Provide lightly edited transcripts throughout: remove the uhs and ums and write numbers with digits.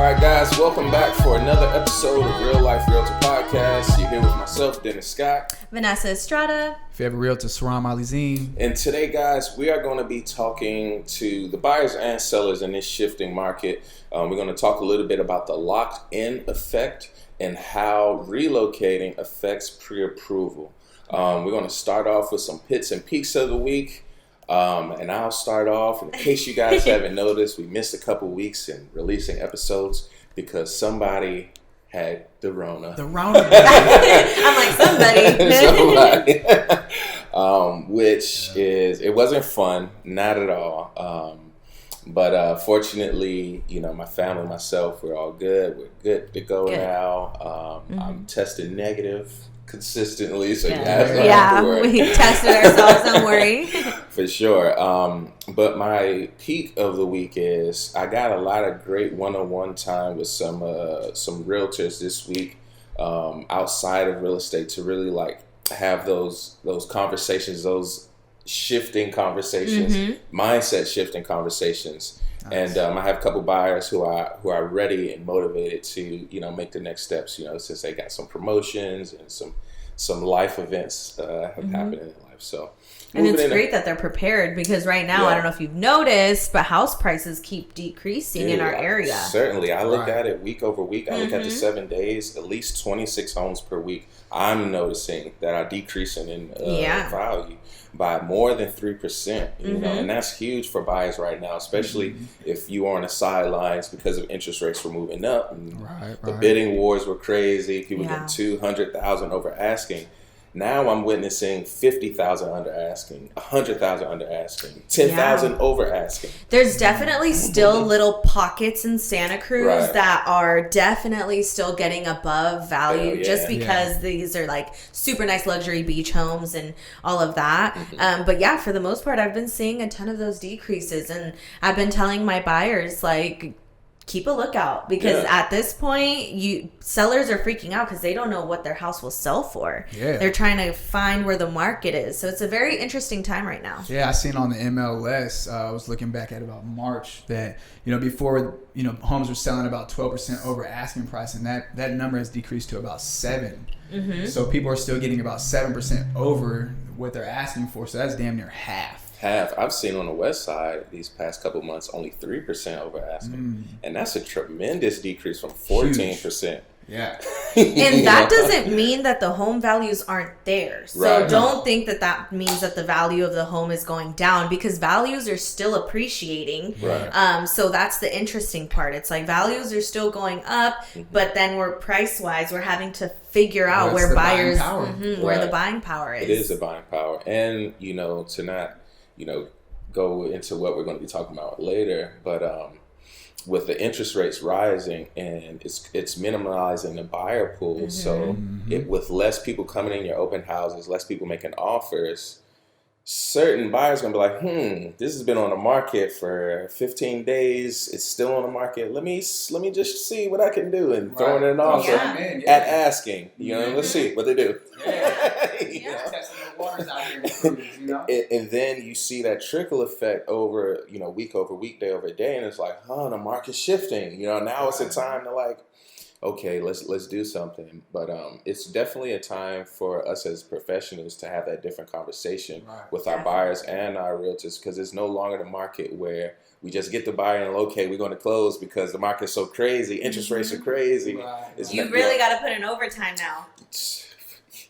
All right, guys, welcome back for another episode of Real Life Realtor Podcast. You're here with myself, Dennis.scott. Vanessa Estrada. Favorite Realtor, Sirrom Alizem. And today, guys, we are going to be talking to the buyers and sellers in this shifting market. We're going to talk a little bit about the locked-in effect and how relocating affects pre-approval. We're going to start off with some pits and peaks of the week. And I'll start off, in case you guys haven't noticed, we missed a couple weeks in releasing episodes because somebody had the Rona. The Rona. I'm like, somebody. Which is, it wasn't fun, not at all. But fortunately, you know, my family, myself, we're all good. We're good to go now. I'm tested negative consistently, so you guys don't have to worry. We tested ourselves, don't worry. For sure. But my peak of the week is I got a lot of great one-on-one time with some realtors this week outside of real estate to really like have those conversations, those shifting conversations, mindset shifting conversations. Nice. And I have a couple buyers who are ready and motivated to, you know, make the next steps, you know, since they got some promotions and some life events have happened in their life. So, and it's great that they're prepared because right now, I don't know if you've noticed, but house prices keep decreasing in our area. Certainly. I look at it week over week. I look at the 7 days, at least 26 homes per week. I'm noticing that are decreasing in value by more than 3%, you know, and that's huge for buyers right now, especially if you are on the sidelines because of interest rates were moving up. And the bidding wars were crazy. People get 200,000 over asking. Now I'm witnessing 50,000 under asking, 100,000 under asking, 10,000 over asking. There's definitely still little pockets in Santa Cruz that are definitely still getting above value just because these are like super nice luxury beach homes and all of that. But yeah, for the most part, I've been seeing a ton of those decreases, and I've been telling my buyers like, keep a lookout because at this point, sellers are freaking out because they don't know what their house will sell for. Yeah. They're trying to find where the market is. So it's a very interesting time right now. Yeah, I seen on the MLS, I was looking back at about March that, you know, before, you know, homes were selling about 12% over asking price, and that number has decreased to about 7. So people are still getting about 7% over what they're asking for. So that's damn near half. I've seen on the west side these past couple months only 3% over asking, and that's a tremendous decrease from 14%. Yeah, and that doesn't mean that the home values aren't there. So don't think that means that the value of the home is going down, because values are still appreciating. So that's the interesting part. It's like values are still going up, but then we're price wise, we're having to figure out where buyers, where the buying power is. It is the buying power, and you know, to not, you know, go into what we're going to be talking about later, but with the interest rates rising, and it's minimizing the buyer pool. So with less people coming in your open houses, less people making offers, certain buyers are going to be like, this has been on the market for 15 days. It's still on the market. Let me just see what I can do, and throwing an offer at asking. You know, let's see what they do. Testing the waters out here, you know? And then you see that trickle effect over, you know, week over week, day over day, and it's like, the market's shifting. You know, now it's a time to like, okay, let's do something. But it's definitely a time for us as professionals to have that different conversation with our buyers and our realtors, because it's no longer the market where we just get the buyer and okay, we're going to close because the market's so crazy, interest rates are crazy. You really got to put in overtime now.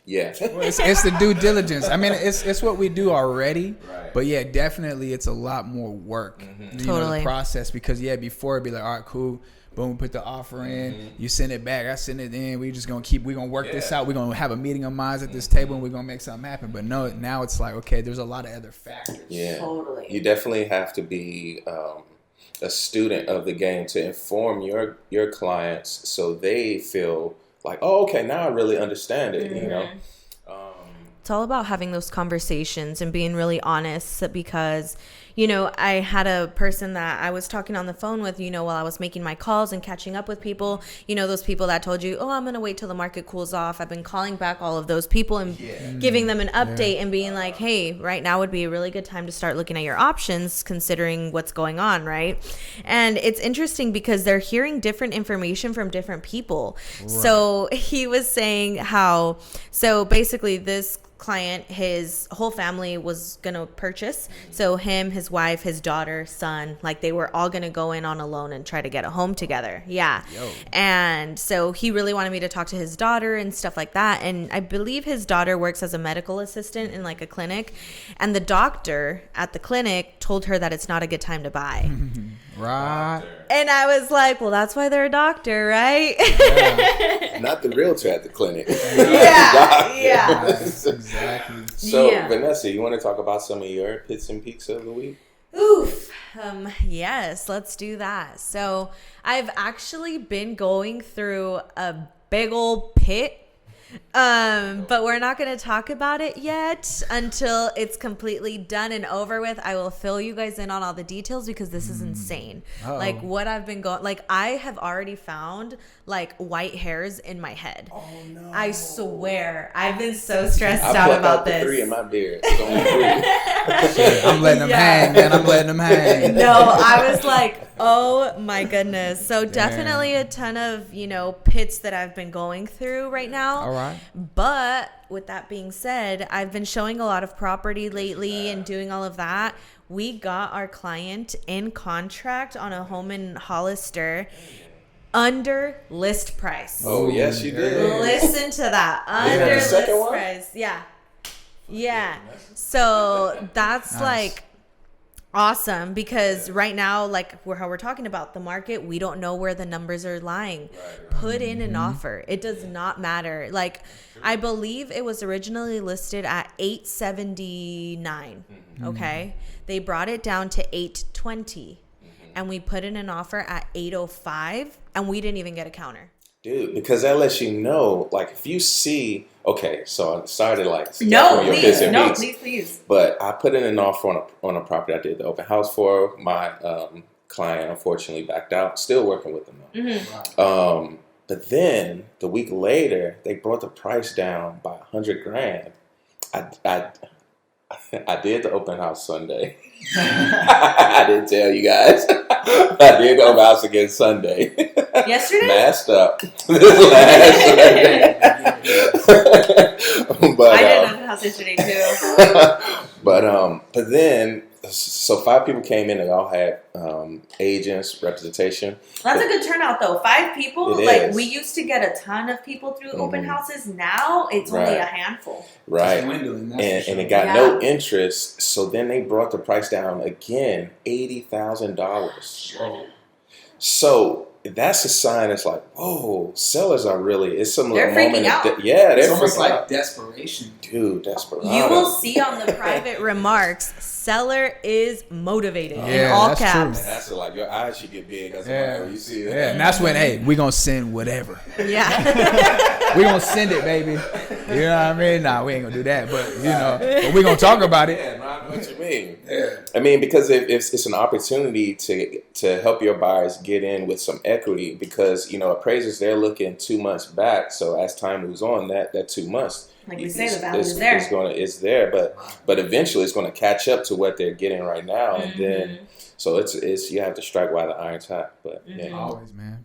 Yeah. Well, it's the due diligence. I mean, it's what we do already, but yeah, definitely it's a lot more work. You know, the process, because before it'd be like, all right, cool, boom, put the offer in, you send it back, I send it in, we're gonna work this out, we're gonna have a meeting of minds at this table, and we're gonna make something happen. But no, now it's like, okay, there's a lot of other factors. You definitely have to be a student of the game to inform your clients so they feel like, oh, okay, now I really understand it. You know, it's all about having those conversations and being really honest, because, you know, I had a person that I was talking on the phone with, you know, while I was making my calls and catching up with people, you know, those people that told you, oh, I'm going to wait till the market cools off. I've been calling back all of those people and giving them an update and being like, hey, right now would be a really good time to start looking at your options considering what's going on, right? And it's interesting because they're hearing different information from different people. Right. So he was saying how, so basically this client, his whole family was gonna purchase, so him, his wife, his daughter, son, like they were all gonna go in on a loan and try to get a home together. And so he really wanted me to talk to his daughter and stuff like that, and I believe his daughter works as a medical assistant in like a clinic, and the doctor at the clinic told her that it's not a good time to buy. Right. And I was like, well, that's why they're a doctor, right? Not the realtor at the clinic. Yeah. Exactly. So, Vanessa, you want to talk about some of your pits and peaks of the week? Oof. Yes, let's do that. So I've actually been going through a big old pit. But we're not going to talk about it yet until it's completely done and over with. I will fill you guys in on all the details because this is insane. Like what I've been going, like I have already found like white hairs in my head. Oh no! I swear, I've been so stressed out about this. 3 in my beard. It's only 3. I'm letting them hang, man. I'm letting them hang. No, I was like, oh my goodness. So definitely a ton of, you know, pits that I've been going through right now. All right. But with that being said, I've been showing a lot of property lately and doing all of that. We got our client in contract on a home in Hollister under list price. Oh, yes, you did. Listen to that. Under list price. Yeah. So that's nice. Like awesome, because right now, like how we're talking about the market, we don't know where the numbers are lying. Put in an offer. It does not matter. Like I believe it was originally listed at $879. Okay. They brought it down to $820. And we put in an offer at $805, and we didn't even get a counter. Dude, because that lets you know, like, if you see, okay, so I'm sorry to like, please. But I put in an offer on a property I did the open house for. My client unfortunately backed out. Still working with them though. But then the week later, they brought the price down by $100,000. I did the open house Sunday. I didn't tell you guys. I did the open house again Sunday. Yesterday? Masked up. This last Sunday. But, I did open house yesterday too. But then, so 5 people came in. They all had agents, representation. That's a good turnout, though. 5 people. It like is. We used to get a ton of people through open houses. Now it's only a handful. Right. Dwindling, and it got no interest. So then they brought the price down again, $80,000. So that's a sign. It's like, whoa, sellers are really. It's some they're freaking out. They're it's almost freaking like out. Desperation, dude. Desperation. You will see on the private remarks, seller is motivated in Yeah, all that's caps. true. And that's like your eyes should get big. That's you see that. Yeah, and that's when we gonna send whatever. Yeah. We gonna send it, baby. You know what I mean? Nah, we ain't gonna do that, but we gonna talk about it. Yeah, I know what you mean. Yeah. I mean, because if it's an opportunity to help your buyers get in with some equity, because appraisers, they're looking 2 months back. So as time moves on, that 2 months. Like we say, the value is there. It's there, but eventually it's going to catch up to what they're getting right now, and then so it's you have to strike while the iron's hot. But always, man.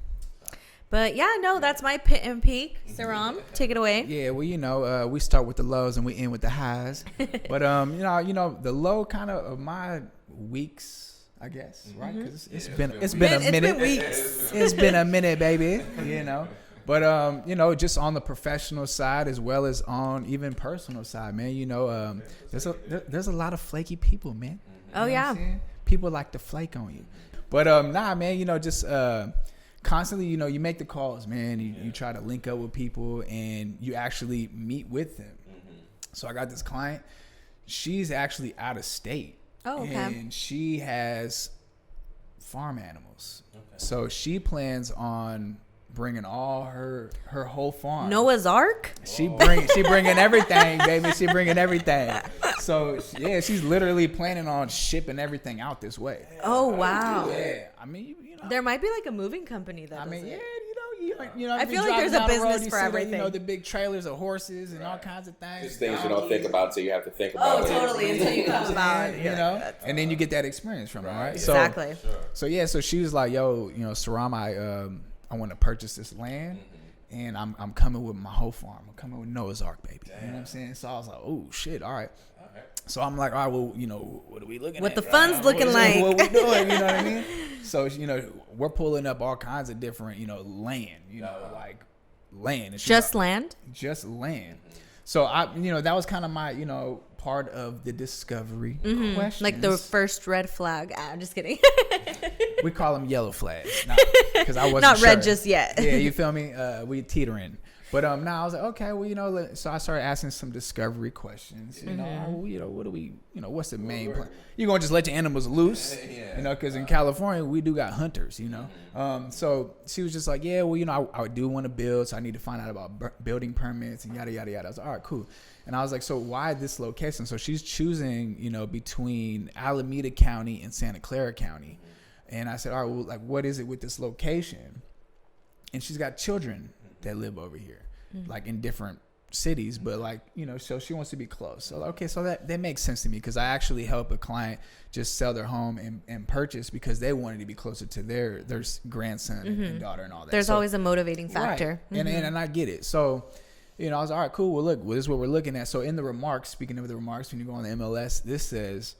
But that's my pit and peak. Sirrom, take it away. Yeah, well, we start with the lows and we end with the highs. But the low kind of my weeks, I guess, right? Because it's been a minute. It's been weeks. It's been a minute, baby. But just on the professional side as well as on even personal side, man. There's a lot of flaky people, man. Oh yeah. People like to flake on you. But man. Just constantly, you make the calls, man. You try to link up with people and you actually meet with them. So I got this client. She's actually out of state. Oh, okay. And she has farm animals. Okay. So she plans on bringing all her whole farm. Noah's Ark? She bringing everything, baby. She bringing everything. So yeah, she's literally planning on shipping everything out this way. Oh wow. Yeah, I mean, you know, there might be like a moving company that. I mean, yeah, you know. I feel like there's a business for everything. You know, the big trailers of horses and all kinds of things. Just things you don't think about until you have to think about it. Oh, totally. Until you come about it. You know, and then you get that experience from it, right? Exactly. So yeah, so she was like, "Yo, you know, Sirrom, I want to purchase this land, and I'm coming with my whole farm. I'm coming with Noah's Ark, baby. Damn. You know what I'm saying?" So I was like, "Oh shit, all right." So I'm like, all right, well, you know, what are we looking at? What the funds looking like? What we doing? You know what I mean? So, you know, we're pulling up all kinds of different, you know, land, you know, like land. And just land? Just land. So, you know, that was kind of my, you know, part of the discovery questions. Like the first red flag. I'm just kidding. We call them yellow flags. Because I wasn't not sure. red just yet. Yeah, you feel me? We teetering. But now I was like, okay, well, you know, so I started asking some discovery questions. You know, what do we, you know, what's the main plan? You're going to just let your animals loose, you know, because in California, we do got hunters, you know. So she was just like, yeah, well, you know, I do want to build, so I need to find out about building permits and yada, yada, yada. I was like, all right, cool. And I was like, so why this location? So she's choosing, you know, between Alameda County and Santa Clara County. And I said, all right, well, like, what is it with this location? And she's got children that live over here, like in different cities, but like, you know, so she wants to be close. So okay, so that makes sense to me, because I actually help a client just sell their home and purchase because they wanted to be closer to their grandson and daughter and all that. There's always a motivating factor. Right. And I get it. So, you know, I was all right, cool. Well, look, this is what we're looking at. So in the remarks, speaking of the remarks, when you go on the MLS, this says,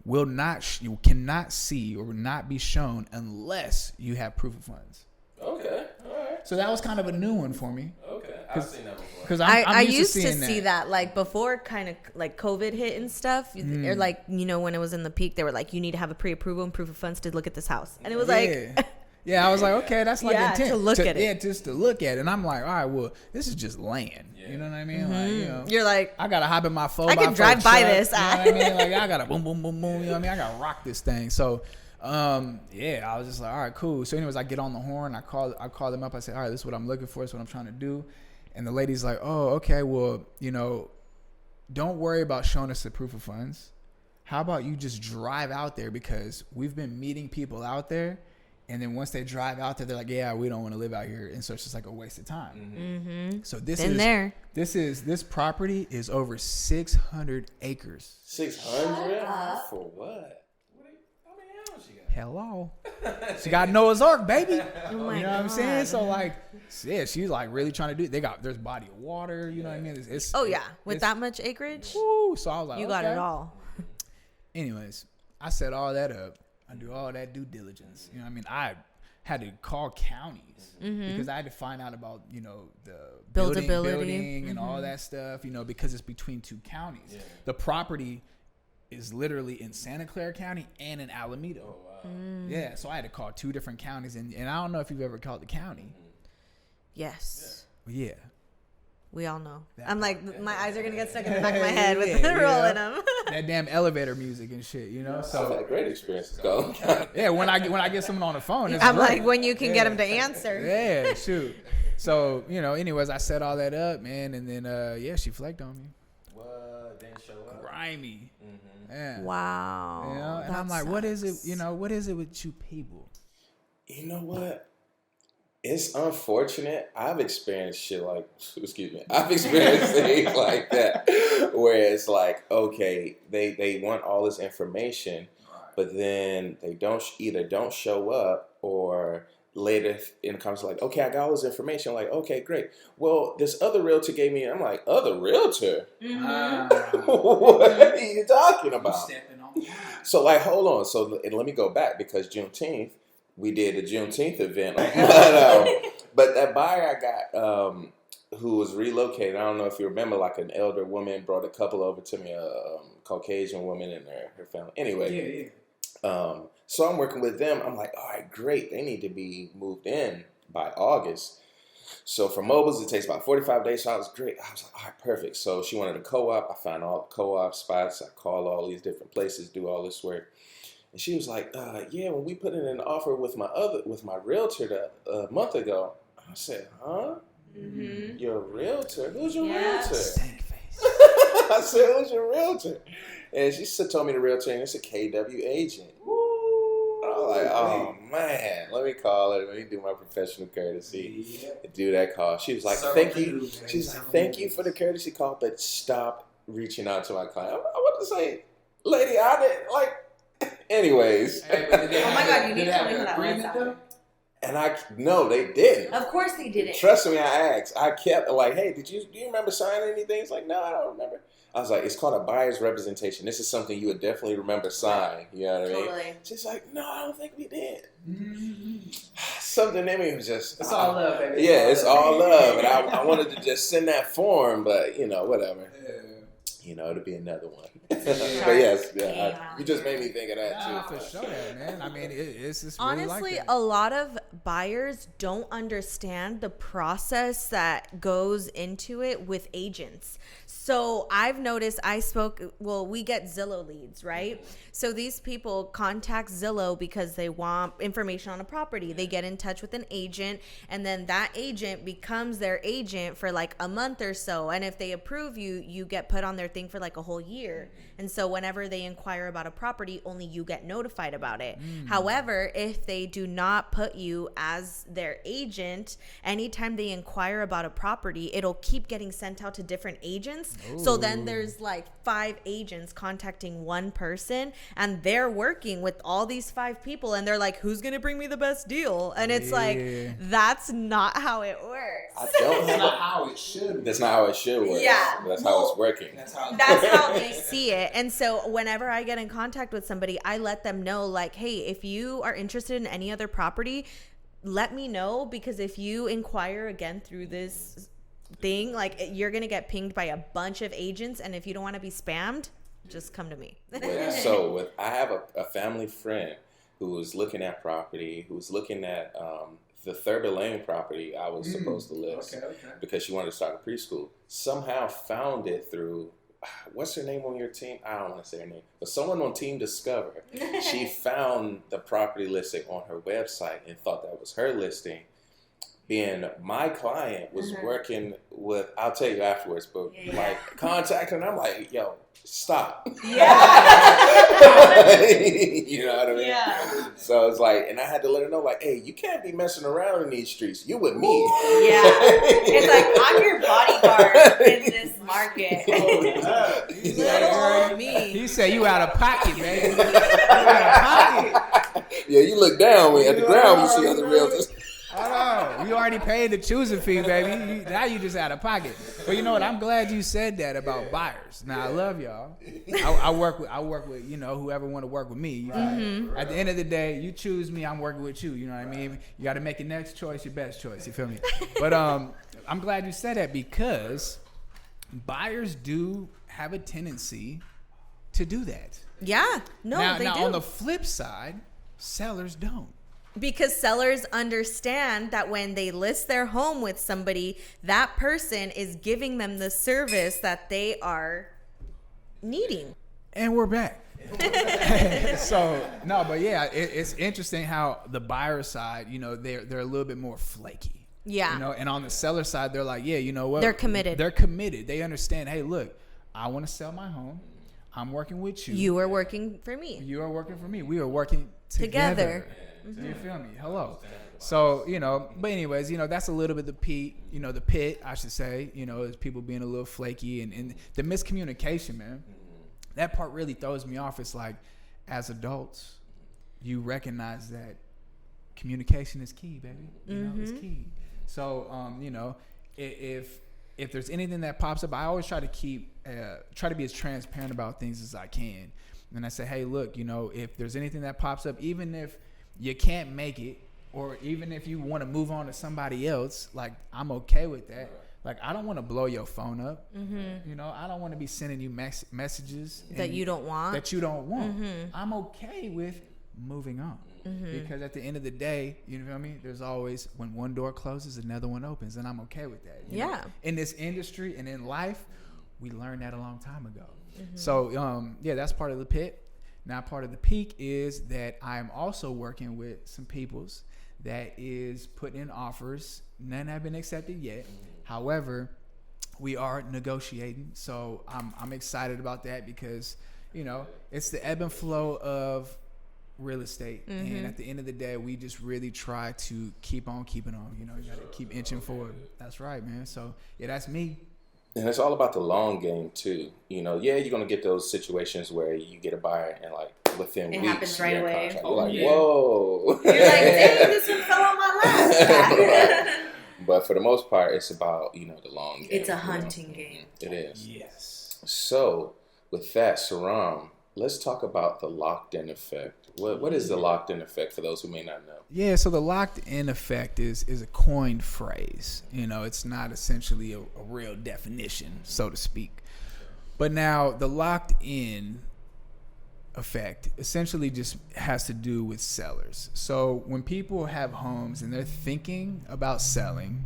you cannot see or will not be shown unless you have proof of funds. Okay. All right. So that was kind of a new one for me. Okay. I've seen that before. Because I used to see that like before kind of like COVID hit and stuff, or like, you know, when it was in the peak, they were like, you need to have a pre-approval and proof of funds to look at this house. And it was like... Yeah, I was like, okay, that's like intent. To look at it. Yeah, just to look at it. And I'm like, all right, well, this is just land. Yeah. You know what I mean? Like, you know, you're like, I got to hop in my 4x4 I can drive by truck, this. You know what I mean? Like, I got to boom, boom, boom, boom. You know what I mean? I got to rock this thing. So, yeah, I was just like, all right, cool. So anyways, I get on the horn. I call them up. I say, all right, this is what I'm looking for. This is what I'm trying to do. And the lady's like, oh, okay, well, you know, don't worry about showing us the proof of funds. How about you just drive out there, because we've been meeting people out there. And then once they drive out there, they're like, yeah, we don't want to live out here. And so it's just like a waste of time. So this property is over 600 acres. 600? For what? How many hours you got? Hello. She got Noah's Ark, baby. Oh my you know God. what I'm saying? So like, yeah, she's like really trying to do it. There's body of water, you know what I mean? With that much acreage, woo, so I was like, you got it all. Anyways, I set all that up. I do all that due diligence. You know what I mean? I had to call counties because I had to find out about, you know, the building and all that stuff, you know, because it's between two counties. Yeah. The property is literally in Santa Clara County and in Alameda. Oh, wow. Yeah, so I had to call two different counties. And I don't know if you've ever called the county. Yes. Yeah. We all know. I'm like, my eyes are going to get stuck in the back of my head with rolling them. That damn elevator music and shit, you know? So I've had great experiences, though. Yeah, when I get someone on the phone, it's I'm great. like, when you can get them to answer. Yeah, shoot. So, you know, anyways, I set all that up, man. And then, yeah, she flaked on me. What? Didn't show up? Grimy. Yeah. Wow. You know? And I'm like, what is it, you know, what is it with you people? You know what? It's unfortunate. I've experienced shit like, I've experienced things like that where it's like, okay, they want all this information, but then they either don't show up, or later in the conversation, like, okay, I got all this information. I'm like, okay, great. Well, this other realtor gave me, I'm like, other realtor? What are you talking about? So like, hold on. So let me go back, because Juneteenth, we did a Juneteenth event. But that buyer I got, who was relocated, I don't know if you remember, like an elder woman brought a couple over to me, a Caucasian woman and her family. Anyway, so I'm working with them. I'm like, all right, great. They need to be moved in by August. So for mobiles, it takes about 45 days. So I was great. I was like, all right, perfect. So she wanted a co-op. I found all the co-op spots. I called all these different places, do all this work. And she was like, yeah, when we put in an offer with my realtor a month ago. I I said, huh? Mm-hmm. You're a realtor? Who's your realtor? Stank face. I said, who's your realtor? And she told me the realtor, and it's a KW agent. I was like, oh man, let me call her. Let me do my professional courtesy. Do that call. She was like, thank you. She's like, thank you for the courtesy call, but stop reaching out to my client. I want to say, lady, I didn't like. Anyways. Oh my God, you need to tell me who that was. And no, they didn't. Of course they didn't. Trust me, I asked. I kept like, hey, do you remember signing anything? It's like, no, I don't remember. I was like, it's called a buyer's representation. This is something you would definitely remember signing. You know what I mean? Totally. She's like, no, I don't think we did. Mm-hmm. Something in me was just... It's all love, baby. Yeah, it's all love. And I wanted to just send that form, but, whatever. Yeah. It'll be another one. But yes, you just made me think of that too. For sure, man. I mean, it's just honestly, really like a lot of buyers don't understand the process that goes into it with agents. So I've noticed we get Zillow leads, right? So these people contact Zillow because they want information on a property. They get in touch with an agent, and then that agent becomes their agent for like a month or so. And if they approve you, you get put on their thing for like a whole year. And so whenever they inquire about a property, only you get notified about it. However, if they do not put you as their agent, anytime they inquire about a property, it'll keep getting sent out to different agents. Ooh. So then there's like 5 agents contacting one person, and they're working with all these 5 people, and they're like, who's going to bring me the best deal? And it's like, that's not how it works. That's not how it should. That's not how it should work. Yeah. That's how it's working. That's how they see it. And so whenever I get in contact with somebody, I let them know, like, hey, if you are interested in any other property, let me know, because if you inquire again through this thing, like, you're going to get pinged by a bunch of agents. And if you don't want to be spammed, just come to me. I have a family friend who was looking at property, who was looking at the Thurber Lane property I was supposed to list because she wanted to start a preschool. Somehow found it through, what's her name on your team? I don't want to say her name, but someone on Team Discover. She found the property listing on her website and thought that was her listing. Being my client was working with, I'll tell you afterwards, but like contacting, I'm like, yo, stop. Yeah. You know what I mean? Yeah. So it's like, and I had to let her know, like, hey, you can't be messing around in these streets. You with me. Yeah. It's like, I'm your bodyguard in this market. Little me. He said you out of pocket, man. You out of pocket. Yeah, you look down at the ground when you see other realtors. Oh, you already paid the choosing fee, baby. Now you just out of pocket. But you know what? I'm glad you said that about buyers. Now I love y'all. I work with whoever want to work with me. At the end of the day, you choose me, I'm working with you. You know what I mean? You got to make your next choice your best choice. You feel me? But I'm glad you said that, because buyers do have a tendency to do that. Yeah. No, they do. Now on the flip side, sellers don't. Because sellers understand that when they list their home with somebody, that person is giving them the service that they are needing. And we're back. So, no, but yeah, it's interesting how the buyer side, they're a little bit more flaky. Yeah. And on the seller side, they're like, yeah, you know what? They're committed. They understand, hey, look, I want to sell my home. I'm working with you. You are working for me. You are working for me. We are working together. You feel me? Hello. So, but anyways, that's a little bit the pit, I should say, is people being a little flaky and the miscommunication, man. That part really throws me off. It's like, as adults, you recognize that communication is key, baby. It's key. So, if there's anything that pops up, I always try to be as transparent about things as I can. And I say, hey, look, if there's anything that pops up, even if you can't make it, or even if you want to move on to somebody else, like, I'm okay with that. Like, I don't want to blow your phone up. I don't want to be sending you messages that you don't want. I'm okay with moving on. Because at the end of the day, you know what I mean? There's always, when one door closes, another one opens, and I'm okay with that. You know? In this industry and in life, we learned that a long time ago. So, that's part of the pit. Now, part of the peak is that I'm also working with some peoples that is putting in offers. None have been accepted yet. However, we are negotiating. So I'm excited about that because, it's the ebb and flow of real estate. And at the end of the day, we just really try to keep on keeping on. You got to keep inching forward. That's right, man. So, yeah, that's me. And it's all about the long game too. You're gonna get those situations where you get a buyer and like within weeks, happens right away. You're like, whoa. You're like, dang, this one fell on my lap. But for the most part, it's about the long game. It's a hunting game. It is. Yes. So with that, Sirrom, let's talk about the locked-in effect. What is the locked-in effect for those who may not know? Yeah, so the locked-in effect is a coined phrase. It's not essentially a real definition, so to speak. But now the locked-in effect essentially just has to do with sellers. So when people have homes and they're thinking about selling,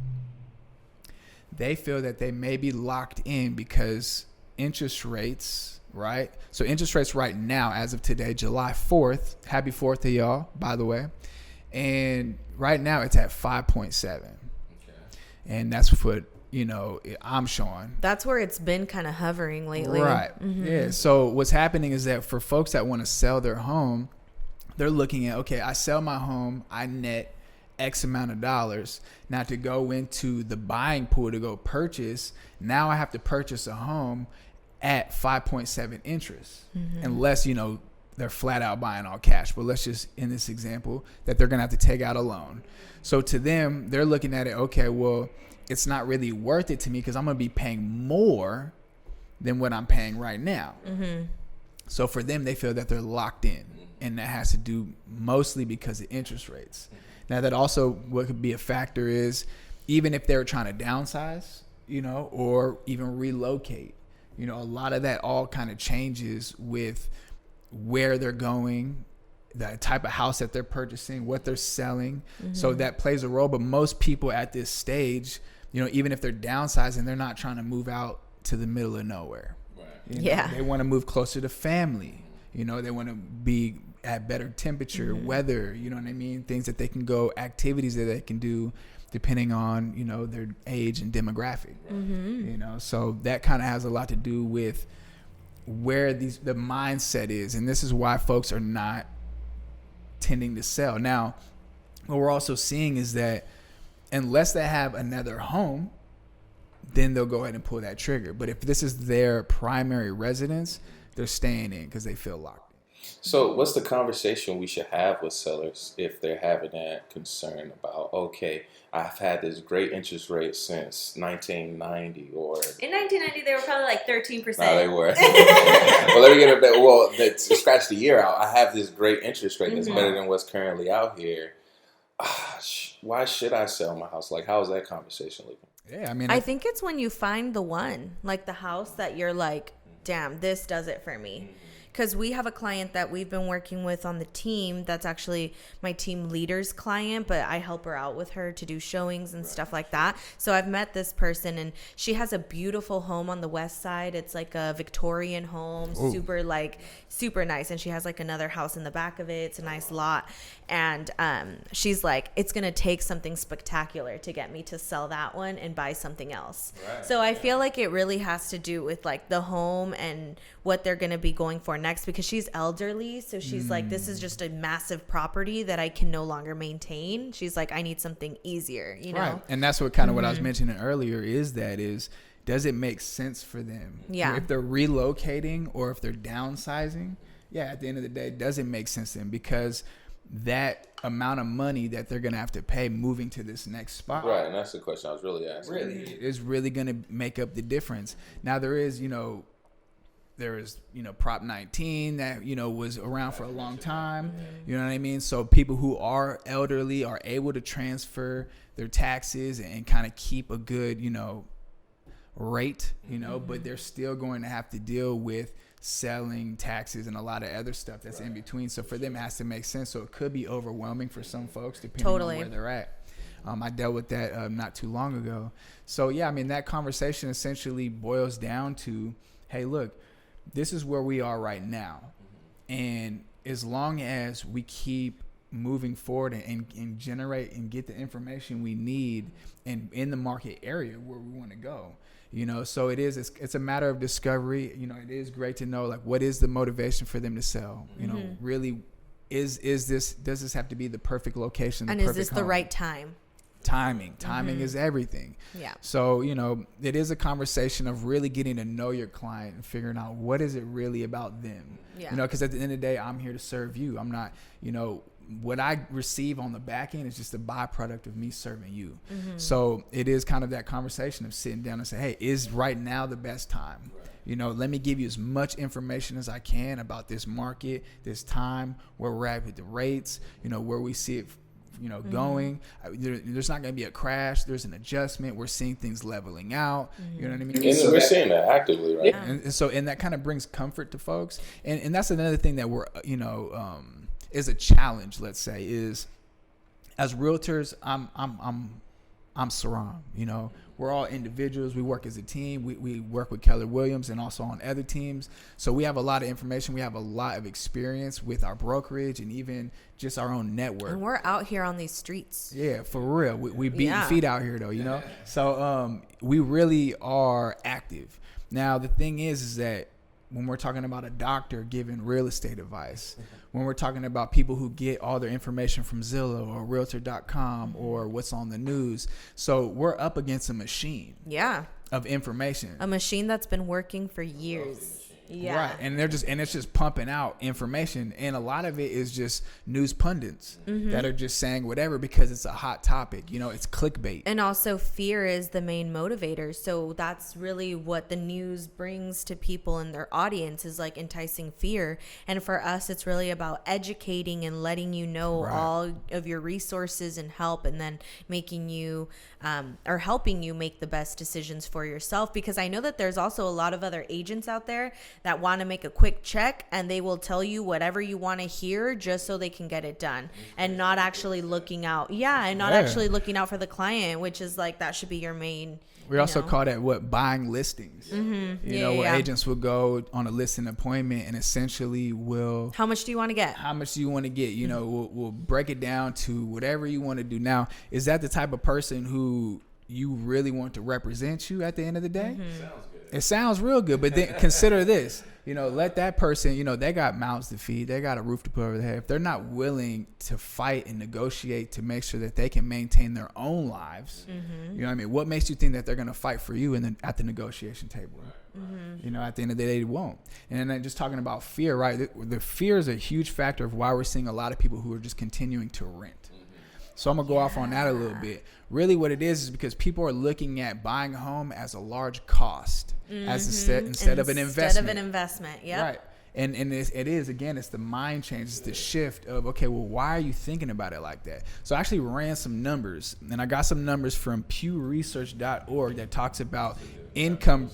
they feel that they may be locked in because interest rates, right? So interest rates right now, as of today, July 4th, happy 4th to y'all, by the way. And right now it's at 5.7. Okay. And that's what, I'm showing. That's where it's been kind of hovering lately. Right. Yeah. So what's happening is that for folks that want to sell their home, they're looking at, okay, I sell my home, I net X amount of dollars. Now to go into the buying pool to go purchase, now I have to purchase a home at 5.7 interest, unless, they're flat out buying all cash. But let's just, in this example, that they're going to have to take out a loan. So to them, they're looking at it, okay, well, it's not really worth it to me because I'm going to be paying more than what I'm paying right now. So for them, they feel that they're locked in, and that has to do mostly because of interest rates. Now that also, what could be a factor is even if they're trying to downsize, or even relocate, a lot of that all kind of changes with where they're going, the type of house that they're purchasing, what they're selling. So that plays a role. But most people at this stage, even if they're downsizing, they're not trying to move out to the middle of nowhere. Right. They want to move closer to family. They want to be at better temperature, weather, you know what I mean? Things that they can go, activities that they can do depending on, their age and demographic. So that kind of has a lot to do with where the mindset is. And this is why folks are not tending to sell. Now, what we're also seeing is that unless they have another home, then they'll go ahead and pull that trigger. But if this is their primary residence, they're staying in because they feel locked. So what's the conversation we should have with sellers if they're having that concern about, okay, I've had this great interest rate since 1990 or... In 1990, they were probably like 13%. No, they were. Well, let me get a bit... Well, to scratch the year out, I have this great interest rate that's better than what's currently out here. Why should I sell my house? Like, how is that conversation looking? Yeah, I mean... I think it's when you find the one, like the house that you're like, damn, this does it for me. Because we have a client that we've been working with on the team that's actually my team leader's client, but I help her out with her to do showings and stuff like that. So I've met this person, and she has a beautiful home on the west side. It's like a Victorian home, super nice. And she has like another house in the back of it. It's a nice lot. And she's like, it's going to take something spectacular to get me to sell that one and buy something else. Right. So I feel like it really has to do with like the home and what they're going to be going for next, because she's elderly. So she's like, this is just a massive property that I can no longer maintain. She's like, I need something easier, you know? Right. And that's what kind of what I was mentioning earlier is does it make sense for them? Yeah. If they're relocating or if they're downsizing, at the end of the day, does it make sense to them? Because that amount of money that they're going to have to pay moving to this next spot. Right, and that's the question I was really asking. Is really going to make up the difference. Now, there is Prop 19 that, was around for a long time. You know what I mean? So people who are elderly are able to transfer their taxes and kind of keep a good, rate, but they're still going to have to deal with selling, taxes, and a lot of other stuff that's in between. So for them, it has to make sense. So it could be overwhelming for some folks depending on where they're at. I dealt with that not too long ago. So that conversation essentially boils down to, hey, look, this is where we are right now. And as long as we keep moving forward and generate and get the information we need and in the market area where we want to go, so it's a matter of discovery. It is great to know, like, what is the motivation for them to sell? Really, does this have to be the perfect location? And is this the right time? Timing is everything. Yeah. So, it is a conversation of really getting to know your client and figuring out what is it really about them. Yeah. Because at the end of the day, I'm here to serve you. I'm not, what I receive on the back end is just a byproduct of me serving you. So it is kind of that conversation of sitting down and say, hey, is right now the best time? Let me give you as much information as I can about this market, this time, where we're at with the rates, where we see it going. There's not going to be a crash. There's an adjustment. We're seeing things leveling out. You know what I mean? And so we're seeing that actively, right? Yeah. And that kind of brings comfort to folks. And that's another thing that we're, is a challenge, let's say, is as realtors, I'm Sirrom, we're all individuals. We work as a team. We work with Keller Williams and also on other teams. So we have a lot of information. We have a lot of experience with our brokerage and even just our own network. And we're out here on these streets. Yeah, for real. We beating feet out here, though, So we really are active. Now, the thing is that when we're talking about a doctor giving real estate advice, when we're talking about people who get all their information from Zillow or Realtor.com or what's on the news, so we're up against a machine of information. A machine that's been working for years. Yeah. Right. And it's just pumping out information. And a lot of it is just news pundits that are just saying whatever because it's a hot topic. It's clickbait. And also fear is the main motivator. So that's really what the news brings to people and their audience is like enticing fear. And for us, it's really about educating and letting you know all of your resources and help, and then making you or helping you make the best decisions for yourself. Because I know that there's also a lot of other agents out there that want to make a quick check, and they will tell you whatever you want to hear just so they can get it done, and not actually looking out. Actually looking out for the client, which is like, that should be your main. We also call that buying listings. Where agents will go on a listing appointment and essentially will. How much do you want to get? We'll break it down to whatever you want to do. Now, is that the type of person who you really want to represent you at the end of the day? Sounds good. It sounds real good, but then consider this. Let that person, they got mouths to feed. They got a roof to put over their head. If they're not willing to fight and negotiate to make sure that they can maintain their own lives, you know what I mean? What makes you think that they're going to fight for you at the negotiation table? At the end of the day, they won't. And then just talking about fear, right? The fear is a huge factor of why we're seeing a lot of people who are just continuing to rent. So I'm going to go off on that a little bit. Really what it is because people are looking at buying a home as a large cost instead of an investment. Instead of an investment, yeah. Right. And it is, again, it's the mind change. It's the shift of, okay, well, why are you thinking about it like that? So I actually ran some numbers, and I got some numbers from pewresearch.org that talks about income.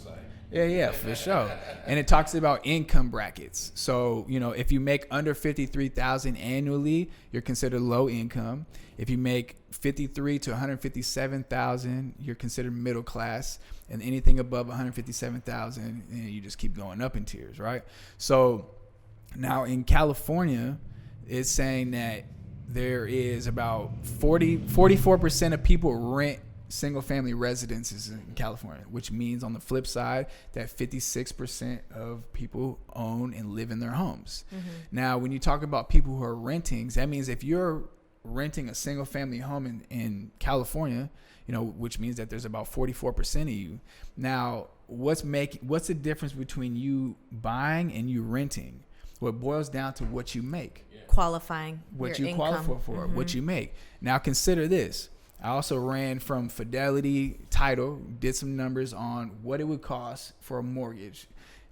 Yeah, for sure. And it talks about income brackets. So, if you make under $53,000 annually, you're considered low income. If you make $53,000 to $157,000, you're considered middle class. And anything above $157,000, you just keep going up in tiers, right? So now in California, it's saying that there is about 44% of people rent single-family residences in California, which means on the flip side that 56% of people own and live in their homes. Now, when you talk about people who are renting, that means if you're renting a single-family home in California, which means that there's about 44% of you. Now, what's the difference between you buying and you renting? Well, it boils down to what you make. Qualifying. What your you income. qualify for, what you make. Now, consider this. I also ran from Fidelity Title, did some numbers on what it would cost for a mortgage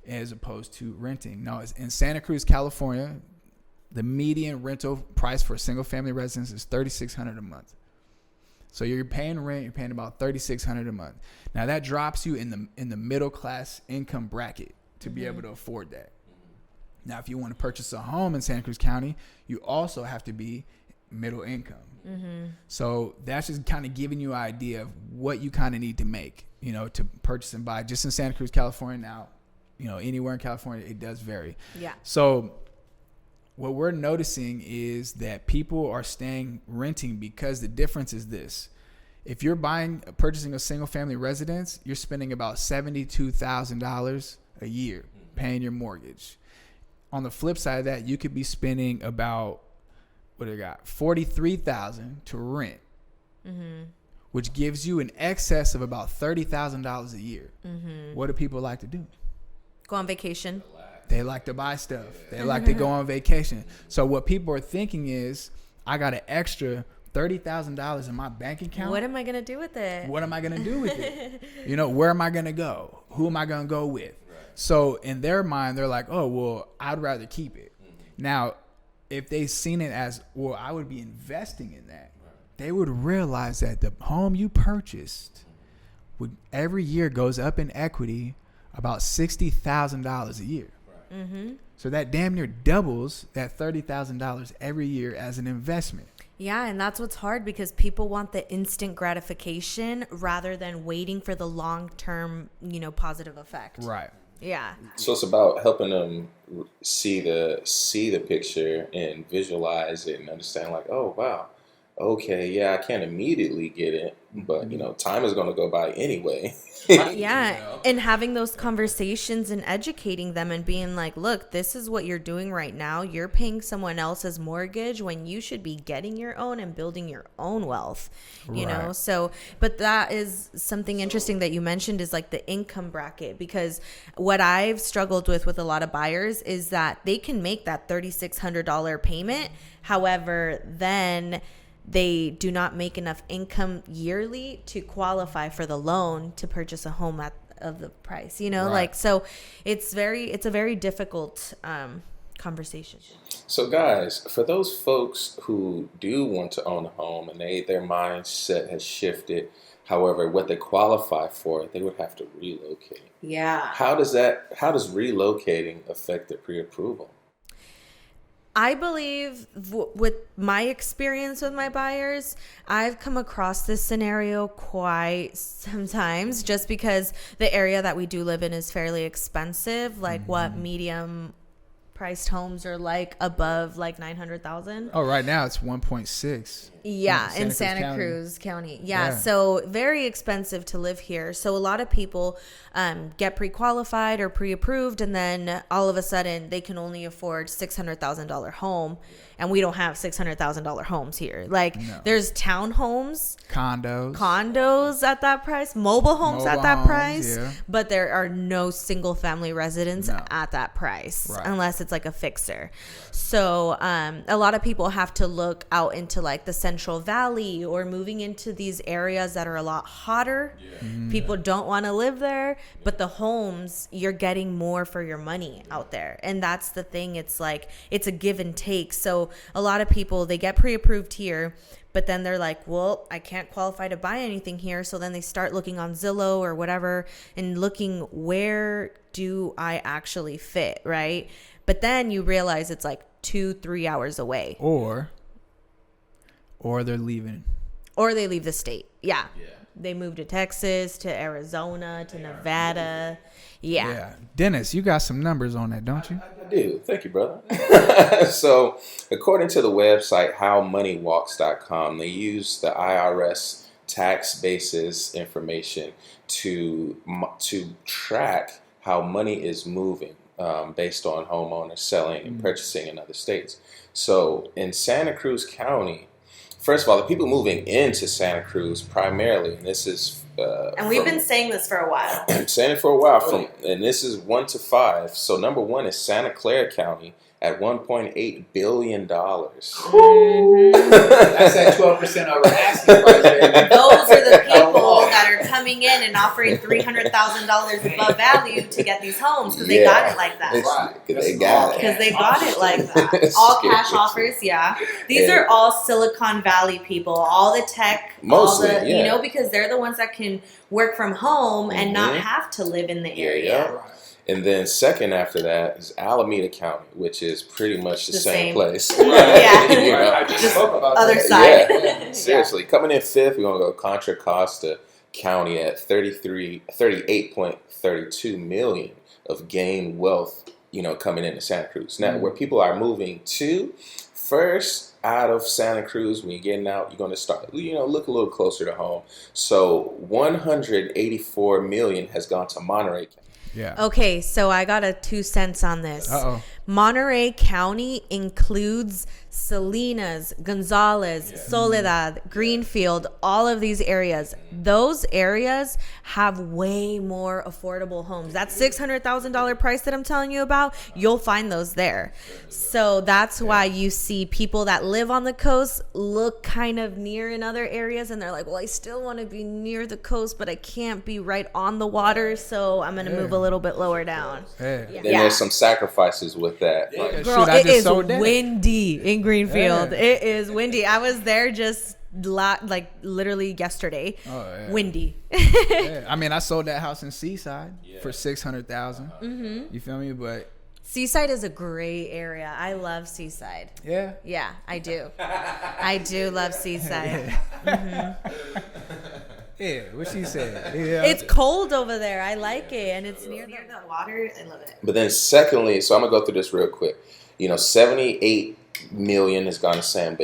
as opposed to renting. Now, in Santa Cruz, California, the median rental price for a single-family residence is $3,600 a month. So you're paying rent, you're paying about $3,600 a month. Now, that drops you in the middle-class income bracket to be able to afford that. Now, if you want to purchase a home in Santa Cruz County, you also have to be middle income. So that's just kind of giving you an idea of what you kind of need to make, to purchase and buy. Just in Santa Cruz, California now, anywhere in California, it does vary. Yeah. So what we're noticing is that people are staying renting because the difference is this. If you're purchasing a single family residence, you're spending about $72,000 a year paying your mortgage. On the flip side of that, you could be spending about $43,000 to rent, which gives you an excess of about $30,000 a year. What do people like to do? Go on vacation. They like to buy stuff. They like to go on vacation. So what people are thinking is, I got an extra $30,000 in my bank account. What am I going to do with it? What am I going to do with it? Where am I going to go? Who am I going to go with? Right. So in their mind, they're like, oh, well, I'd rather keep it. Now, if they've seen it as, well, I would be investing in that, they would realize that the home you purchased every year goes up in equity about $60,000 a year. So that damn near doubles that $30,000 every year as an investment. Yeah, and that's what's hard because people want the instant gratification rather than waiting for the long-term, positive effect. Right. Yeah. So it's about helping them see the picture and visualize it and understand, like, oh wow, okay, yeah, I can't immediately get it, but time is going to go by anyway. Yeah, and having those conversations and educating them and being like, look, this is what you're doing right now. You're paying someone else's mortgage when you should be getting your own and building your own wealth, you know? So, but that is something interesting that you mentioned is like the income bracket, because what I've struggled with a lot of buyers is that they can make that $3,600 payment. However, then they do not make enough income yearly to qualify for the loan to purchase a home of the price, like, so it's a very difficult conversation. So guys, for those folks who do want to own a home and their mindset has shifted, however, what they qualify for, they would have to relocate. Yeah. How does relocating affect the pre-approval? I believe with my experience with my buyers, I've come across this scenario quite sometimes just because the area that we do live in is fairly expensive. Like what medium priced homes are like above like 900,000. Oh, right now it's 1.6. Yeah, in Santa Cruz County. Yeah, so very expensive to live here. So a lot of people get pre-qualified or pre-approved, and then all of a sudden they can only afford $600,000 home, and we don't have $600,000 homes here. Like there's townhomes, condos at that price, mobile homes at that price, but there are no single family residents at that price unless it's like a fixer. So a lot of people have to look out into like the Central Valley or moving into these areas that are a lot hotter. People don't want to live there, but the homes, you're getting more for your money out there. And that's the thing. It's like, it's a give and take. So a lot of people, they get pre-approved here, but then they're like, well, I can't qualify to buy anything here. So then they start looking on Zillow or whatever and looking, where do I actually fit, right? But then you realize it's like 2-3 hours away. Or they're leaving. Or they leave the state. Yeah. They move to Texas, to Arizona, to Nevada. Yeah. Dennis, you got some numbers on that, don't you? I do. Thank you, brother. So, according to the website howmoneywalks.com, they use the IRS tax basis information to track how money is moving based on homeowners selling and purchasing in other states. So, in Santa Cruz County, first of all, the people moving into Santa Cruz primarily, and this is... and we've been saying this for a while. Saying it for a while, and this is 1 to 5. So number 1 is Santa Clara County at $1.8 billion. That's at 12% over asking price. Those are the people that are coming in and offering $300,000 above value to get these homes because they got it like that. They got it. Because they got it like that. All cash offers, These are all Silicon Valley people, all the tech, mostly, because they're the ones that can work from home and not have to live in the area. And then second after that is Alameda County, which is pretty much the same place. I just spoke about other side. Seriously. Coming in fifth, we're going to go Contra Costa County at $38.32 million of gained wealth coming into Santa Cruz. Now, where people are moving to, first out of Santa Cruz, when you're getting out, you're going to start, look a little closer to home. So 184 million has gone to Monterey County. Yeah. Okay, so I got a 2 cents on this. Uh-oh. Monterey County includes Salinas, Gonzales, Soledad, Greenfield, all of these areas. Those areas have way more affordable homes. That $600,000 price that I'm telling you about, you'll find those there. So that's why you see people that live on the coast look kind of near in other areas, and they're like, well, I still want to be near the coast, but I can't be right on the water, so I'm going to move a little bit lower down. Then there's some sacrifices with that. Like, girl, it is windy in Greenfield. It is windy. I was there just literally yesterday. Windy. I mean, I sold that house in Seaside for $600,000. You feel me? But Seaside is a great area. I love Seaside. Yeah, I do. I do love Seaside. Yeah, what she said. It's cold over there. I like it, and it's near the water. I love it. But then secondly, so I'm going to go through this real quick. 78 million has gone to San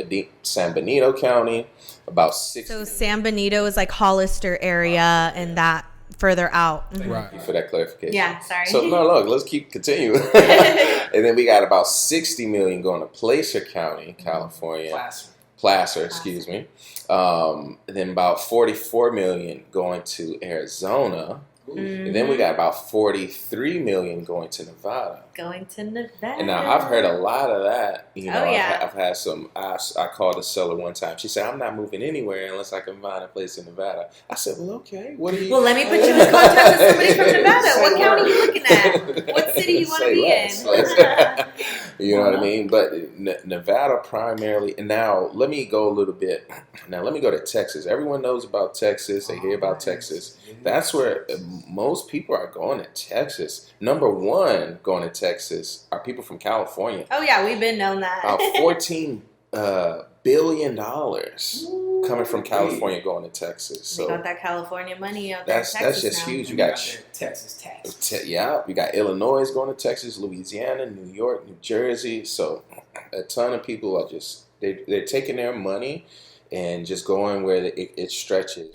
Benito County, about 60. So San Benito is like Hollister area and that further out. Thank you for that clarification. Yeah, sorry. So look, let's keep continuing. And then we got about 60 million going to Placer County, California. Placer, excuse me. And then about 44 million going to Arizona. And then we got about 43 million going to Nevada. And now I've heard a lot of that. I've had some. I called a seller one time. She said, "I'm not moving anywhere unless I can find a place in Nevada." I said, "Well, okay. What do you?" Well, let me put you in contact with somebody from Nevada. What county are you looking at? What city you want to be in? You know what I mean? But Nevada primarily. And now let me go a little bit. Now let me go to Texas. Everyone knows about Texas. They hear about Texas. That's where most people are going to Texas. Number one going to Texas are people from California. Oh, yeah. We've been known that. About $14 billion coming from California going to Texas. So they got that California money out there. That's just now. Huge. You got Texas tax. You got Illinois going to Texas, Louisiana, New York, New Jersey. So a ton of people are just they're taking their money and just going where it stretches.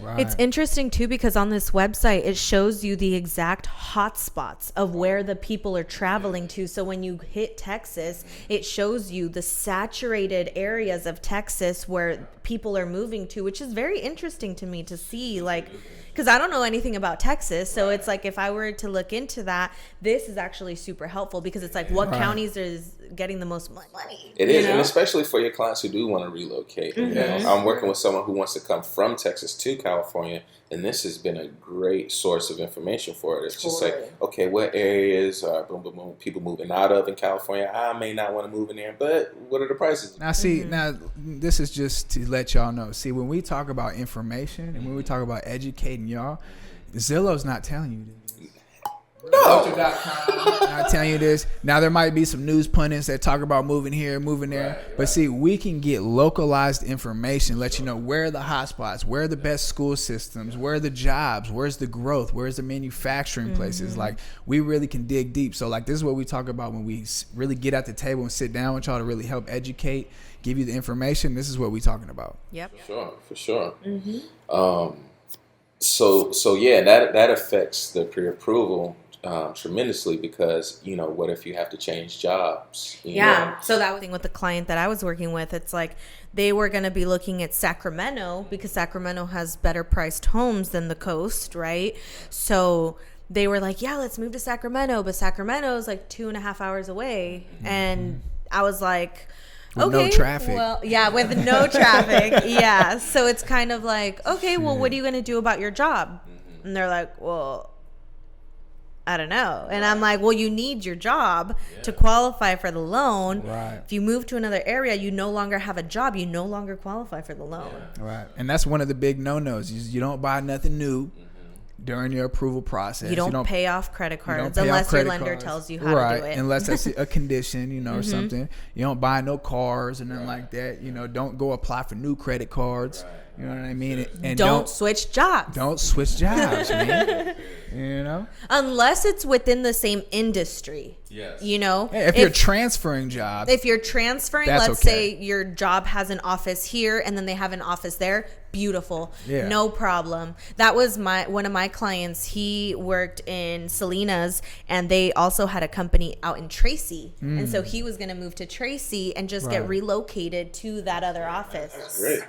Right. It's interesting too because on this website it shows you the exact hot spots of where the people are traveling to. So when you hit Texas, it shows you the saturated areas of Texas where people are moving to, which is very interesting to me to see, like, because I don't know anything about Texas. So it's like if I were to look into that, this is actually super helpful because it's like what counties is getting the most money. It is, and especially for your clients who do want to relocate. I'm working with someone who wants to come from Texas to California, and this has been a great source of information for it. It's just like, okay, what areas are people moving out of in California? I may not want to move in there, but what are the prices? Now, see, now this is just to let y'all know. See, when we talk about information and when we talk about educating y'all, Zillow's not telling you this. No. Not telling you this. Now there might be some news pundits that talk about moving here, moving there. But see, we can get localized information, let you know where are the hot spots, where are the best school systems, where are the jobs, where's the growth, where's the manufacturing places. Like we really can dig deep. So like this is what we talk about when we really get at the table and sit down with y'all to really help educate, give you the information. This is what we're talking about. Yep. For sure. So yeah, that affects the pre-approval tremendously because, what if you have to change jobs? You know? So that was the thing with the client that I was working with. It's like they were going to be looking at Sacramento because Sacramento has better priced homes than the coast, right? So they were like, yeah, let's move to Sacramento. But Sacramento is like 2.5 hours away. And I was like, with no traffic. Well, yeah, with no traffic. Yeah. So it's kind of like, okay, well, what are you going to do about your job? And they're like, well, I don't know. And I'm like, well, you need your job to qualify for the loan. Right. If you move to another area, you no longer have a job. You no longer qualify for the loan. Right. And that's one of the big no-nos. You don't buy nothing new. during your approval process. You don't pay off credit cards unless your lender tells you how to do it. Unless that's a condition, or something. You don't buy no cars and nothing like that. Don't go apply for new credit cards. You know what I mean? And don't switch jobs. Don't switch jobs, man. Unless it's within the same industry. Yes. If you're transferring jobs. If you're transferring, let's say your job has an office here and then they have an office there. Beautiful. Yeah. No problem. That was one of my clients. He worked in Salinas and they also had a company out in Tracy. And so he was going to move to Tracy and just get relocated to that other office. That's great.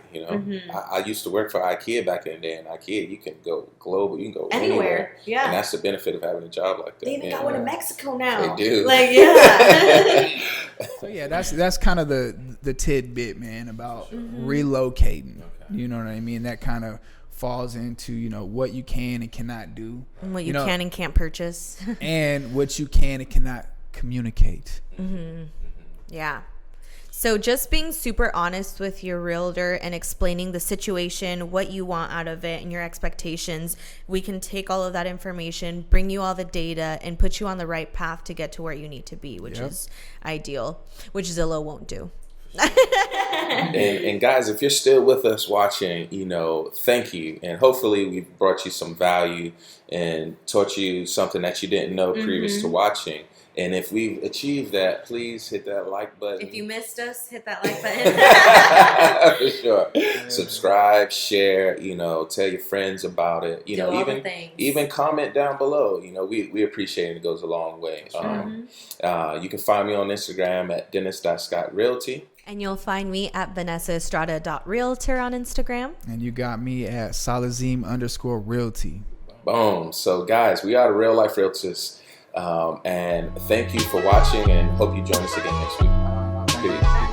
I used to work for IKEA back in the day, and IKEA, you can go global, you can go anywhere. Yeah. And that's the benefit of having a job like that. They even got one in Mexico now. They do. So that's kind of the tidbit, man, about relocating. Okay. You know what I mean? That kind of falls into, what you can and cannot do. And what you can and can't purchase. And what you can and cannot communicate. Mm-hmm. Yeah. So just being super honest with your realtor and explaining the situation, what you want out of it, and your expectations, we can take all of that information, bring you all the data, and put you on the right path to get to where you need to be, which is ideal, which Zillow won't do. and guys, if you're still with us watching, thank you, and hopefully we've brought you some value and taught you something that you didn't know previous to watching. And if we've achieved that, please hit that like button. If you missed us, hit that like button. For sure. Subscribe, share, tell your friends about it. Even comment down below. We appreciate it. It goes a long way. You can find me on Instagram at dennis.scott realty. And you'll find me at vanessaestrada.realtor on Instagram. And you got me at Salazim_realty. Boom. So guys, we are the Real Life Realtors. And thank you for watching, and hope you join us again next week. Peace.